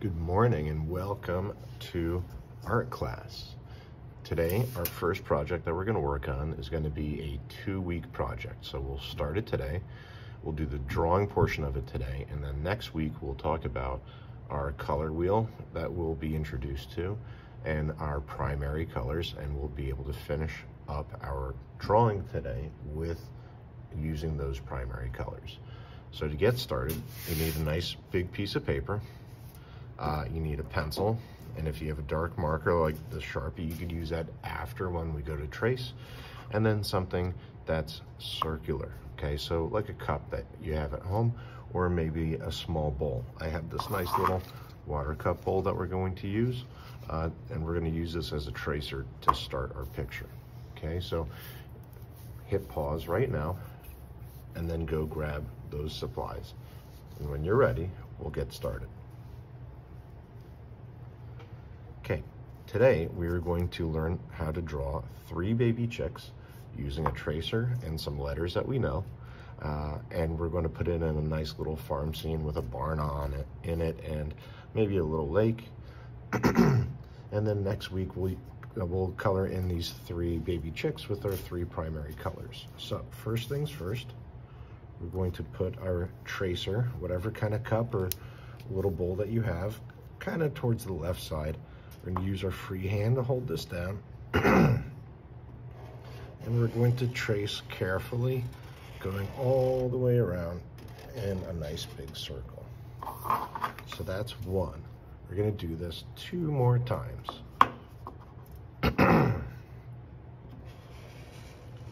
Good morning and welcome to art class. Today, our first project that we're going to work on is going to be a 2-week project. So we'll start it today. We'll do the drawing portion of it today, and then next week we'll talk about our color wheel that we'll be introduced to and our primary colors, and we'll be able to finish up our drawing today with using those primary colors. So to get started, you need a nice big piece of paper. You need a pencil, and if you have a dark marker like the Sharpie, you could use that after when we go to trace, and then something that's circular, okay? So like a cup that you have at home, or maybe a small bowl. I have this nice little water cup bowl that we're going to use, and we're going to use this as a tracer to start our picture, okay? So hit pause right now, and then go grab those supplies. And when you're ready, we'll get started. Okay, today we are going to learn how to draw 3 baby chicks using a tracer and some letters that we know. And we're going to put it in a nice little farm scene with a barn in it and maybe a little lake. And then next week we'll color in these 3 baby chicks with our 3 primary colors. So first things first, we're going to put our tracer, whatever kind of cup or little bowl that you have, kind of towards the left side. We're going to use our free hand to hold this down. And we're going to trace carefully, going all the way around in a nice big circle. So that's 1. We're going to do this 2 more times.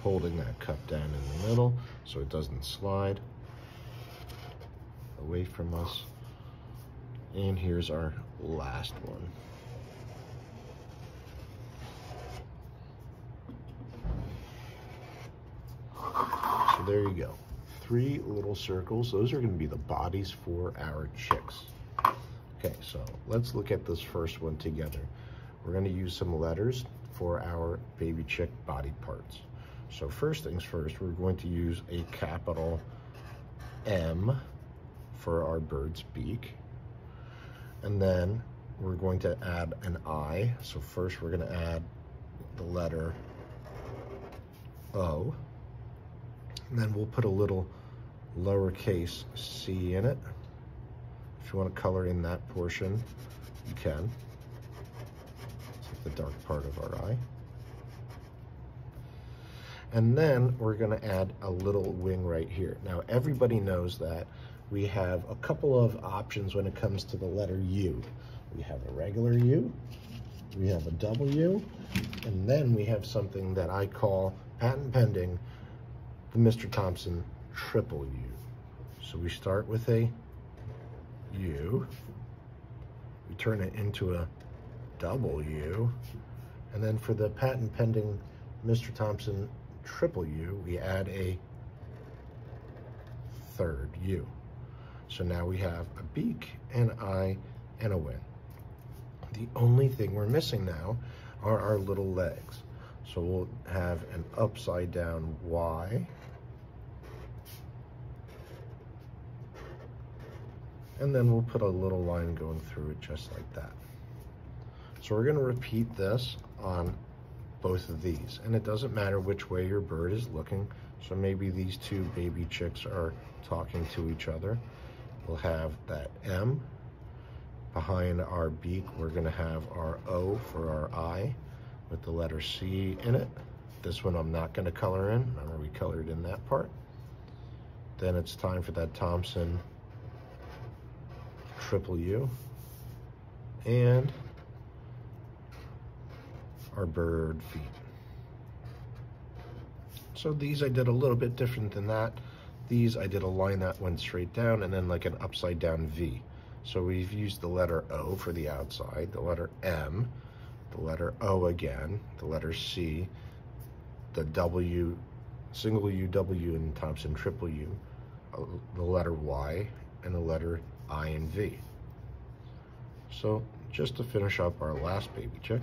Holding that cup down in the middle so it doesn't slide away from us. And here's our last one. So there you go. 3 little circles. Those are going to be the bodies for our chicks. Okay, so let's look at this first one together. We're going to use some letters for our baby chick body parts. So first things first, we're going to use a capital M for our bird's beak. And then we're going to add an I. So first we're going to add the letter O. And then we'll put a little lowercase c in it. If you want to color in that portion, you can. It's like the dark part of our eye. And then we're going to add a little wing right here. Now everybody knows that we have a couple of options when it comes to the letter U. We have a regular U, we have a W, and then we have something that I call patent pending, the Mr. Thompson triple U. So we start with a U, we turn it into a W, and then for the patent pending Mr. Thompson triple U, we add a 3rd U. So now we have a beak, an eye, and a wing. The only thing we're missing now are our little legs. So we'll have an upside down Y, and then we'll put a little line going through it just like that. So we're going to repeat this on both of these, and it doesn't matter which way your bird is looking. So maybe these 2 baby chicks are talking to each other. We'll have that M. Behind our beak, we're going to have our O for our eye with the letter C in it. This one I'm not going to color in. Remember, we colored in that part. Then it's time for that Thompson triple U and our bird feet. So these I did a little bit different than that. These I did a line that went straight down and then like an upside down V. So we've used the letter O for the outside, the letter M, the letter O again, the letter C, the W, single U, W, and Thompson triple U, the letter Y, and the letter I and V. So just to finish up our last baby chick,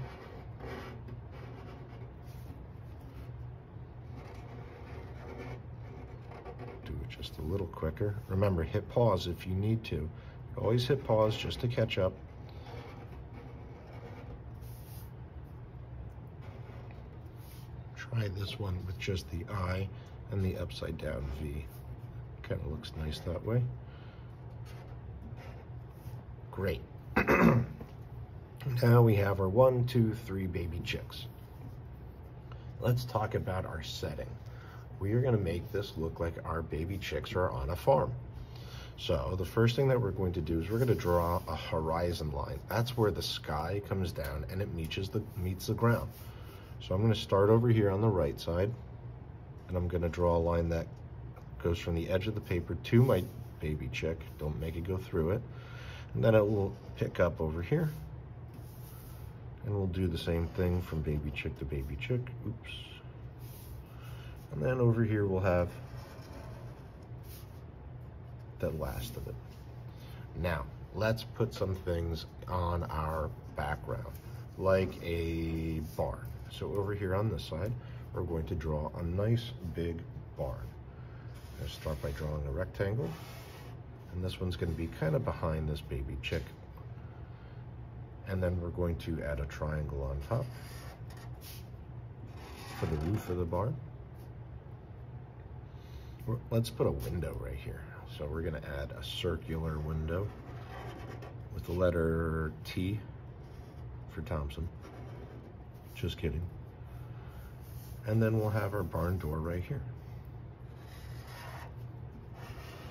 do it just a little quicker. Remember, hit pause if you need to. Always hit pause just to catch up. Try this one with just the I and the upside down V. Kind of looks nice that way. Great. Now we have our 1, 2, 3 baby chicks. Let's talk about our setting. We are going to make this look like our baby chicks are on a farm. So the first thing that we're going to do is we're going to draw a horizon line. That's where the sky comes down and it meets the ground. So I'm going to start over here on the right side, and I'm going to draw a line that goes from the edge of the paper to my baby chick. Don't make it go through it. And then it will pick up over here. And we'll do the same thing from baby chick to baby chick. Oops. And then over here we'll have the last of it. Now, let's put some things on our background, like a barn. So over here on this side, we're going to draw a nice big barn. I'm going to start by drawing a rectangle. And this one's going to be kind of behind this baby chick. And then we're going to add a triangle on top for the roof of the barn. Let's put a window right here. So we're going to add a circular window with the letter T for Thompson. Just kidding. And then we'll have our barn door right here.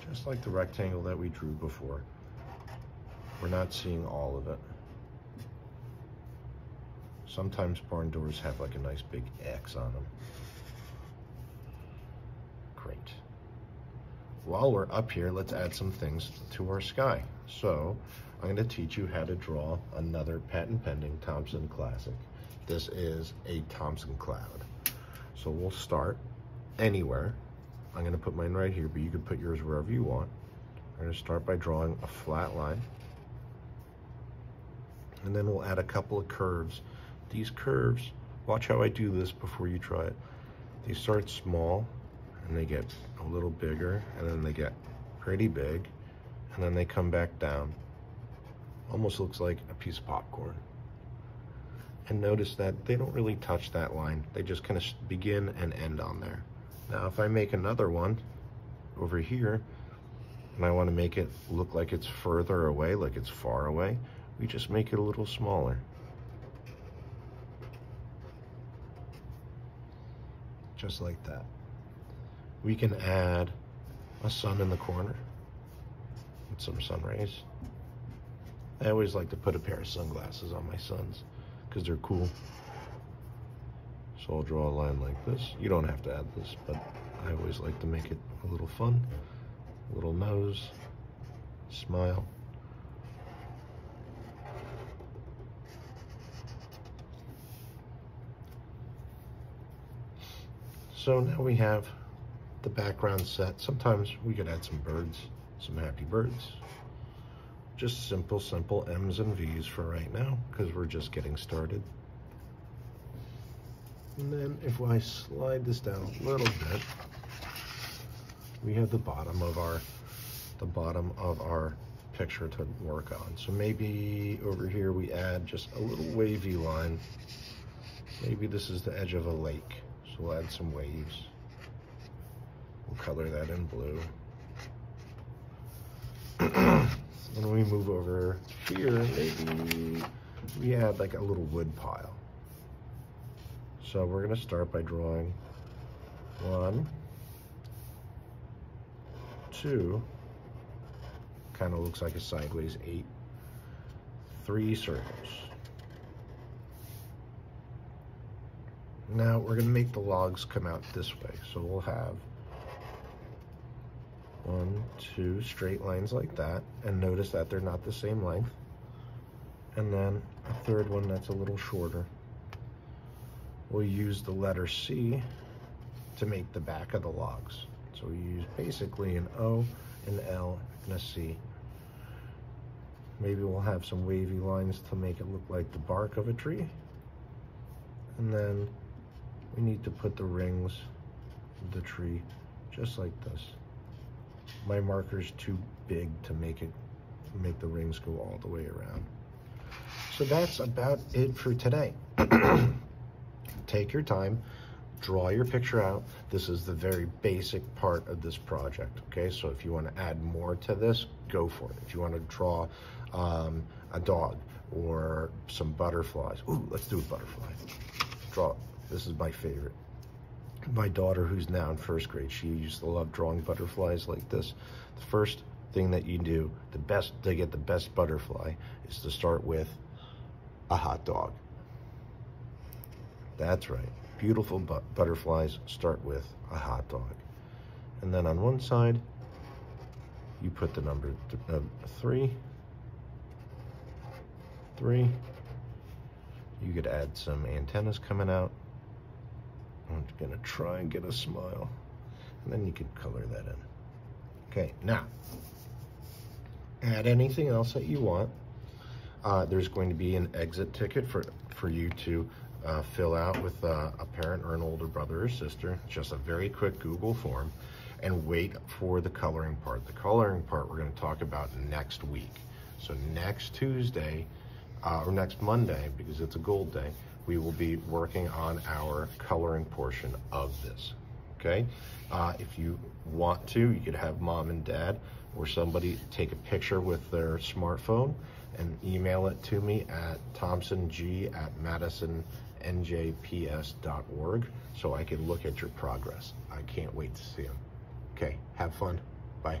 Just like the rectangle that we drew before. We're not seeing all of it. Sometimes barn doors have like a nice big X on them. Great. While we're up here, let's add some things to our sky. So I'm going to teach you how to draw another patent pending Thompson classic. This is a Thompson cloud. So we'll start anywhere. I'm going to put mine right here, but you can put yours wherever you want. I'm going to start by drawing a flat line. And then we'll add a couple of curves. These curves, watch how I do this before you try it. They start small and they get a little bigger and then they get pretty big and then they come back down. Almost looks like a piece of popcorn. And notice that they don't really touch that line. They just kind of begin and end on there. Now if I make another one over here and I want to make it look like it's further away, like it's far away, we just make it a little smaller. Just like that. We can add a sun in the corner with some sun rays. I always like to put a pair of sunglasses on my sons because they're cool. So I'll draw a line like this. You don't have to add this, but I always like to make it a little fun. A little nose, smile. So now we have the background set. Sometimes we could add some birds, some happy birds. Just simple M's and V's for right now, because we're just getting started. And then if I slide this down a little bit, we have the bottom of our picture to work on. So maybe over here we add just a little wavy line. Maybe this is the edge of a lake. So we'll add some waves. We'll color that in blue. When we move over here, maybe we add like a little wood pile. So we're going to start by drawing 1, 2, kind of looks like a sideways 8, 3 circles. Now we're going to make the logs come out this way. So we'll have 1, 2 straight lines like that, and notice that they're not the same length. And then a third one that's a little shorter. We'll use the letter C to make the back of the logs. So we use basically an O, an L, and a C. Maybe we'll have some wavy lines to make it look like the bark of a tree. And then we need to put the rings of the tree just like this. My marker's too big to make it make the rings go all the way around. So that's about it for today. Take your time, draw your picture out. This is the very basic part of this project, okay? So if you want to add more to this, go for it. If you want to draw a dog or some butterflies. Ooh, let's do a butterfly. Draw, this is my favorite. My daughter, who's now in first grade, she used to love drawing butterflies like this. The first thing that you do, to get the best butterfly, is to start with a hot dog. That's right. Beautiful butterflies start with a hot dog. And then on one side, you put the number 3. You could add some antennas coming out. I'm gonna try and get a smile. And then you can color that in. Okay, now, add anything else that you want. There's going to be an exit ticket for you to fill out with a parent or an older brother or sister. Just a very quick Google form, and wait for the coloring part. The coloring part we're going to talk about next week. So next Tuesday, or next Monday, because it's a gold day, we will be working on our coloring portion of this, okay? If you want to, you could have mom and dad or somebody take a picture with their smartphone and email it to me at thompsong@madisonnjps.org so I can look at your progress. I can't wait to see them. Okay, have fun. Bye.